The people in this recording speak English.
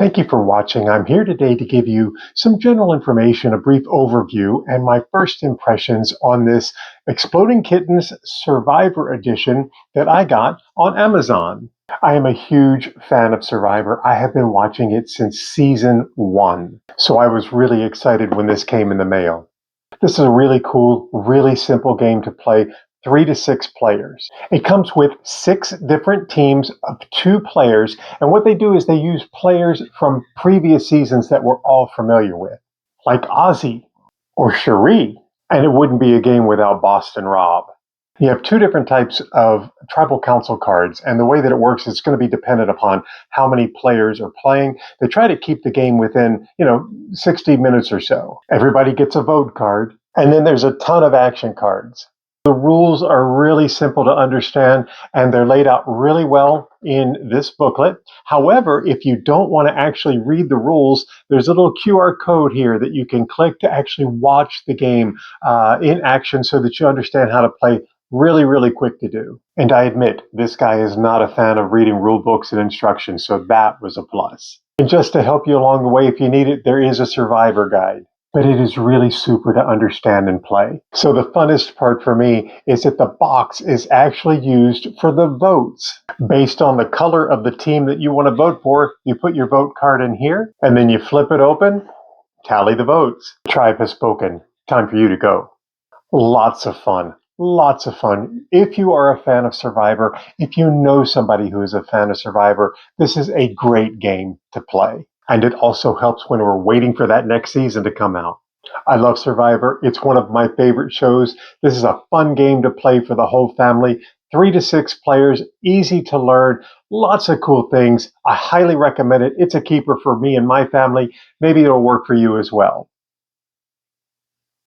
Thank you for watching. I'm here today to give you some general information, a brief overview, and my first impressions on this Exploding Kittens Survivor Edition that I got on Amazon. I am a huge fan of Survivor. I have been watching it since season 1, so I was really excited when this came in the mail. This is a really cool, really simple game to play. 3 to 6 players. It comes with 6 different teams of 2 players, and what they do is they use players from previous seasons that we're all familiar with, like Ozzy or Cherie, and it wouldn't be a game without Boston Rob. You have 2 different types of tribal council cards, and the way that it works is going to be dependent upon how many players are playing. They try to keep the game within, 60 minutes or so. Everybody gets a vote card, and then there's a ton of action cards. The rules are really simple to understand, and they're laid out really well in this booklet. However, if you don't want to actually read the rules, there's a little QR code here that you can click to actually watch the game in action so that you understand how to play. Really, really quick to do. And I admit, this guy is not a fan of reading rule books and instructions, so that was a plus. And just to help you along the way, if you need it, there is a survivor guide. But it is really super to understand and play. So the funnest part for me is that the box is actually used for the votes. Based on the color of the team that you want to vote for, you put your vote card in here, and then you flip it open, tally the votes. The tribe has spoken. Time for you to go. Lots of fun. Lots of fun. If you are a fan of Survivor, if you know somebody who is a fan of Survivor, this is a great game to play. And it also helps when we're waiting for that next season to come out. I love Survivor. It's one of my favorite shows. This is a fun game to play for the whole family. 3 to 6 players, easy to learn, lots of cool things. I highly recommend it. It's a keeper for me and my family. Maybe it'll work for you as well.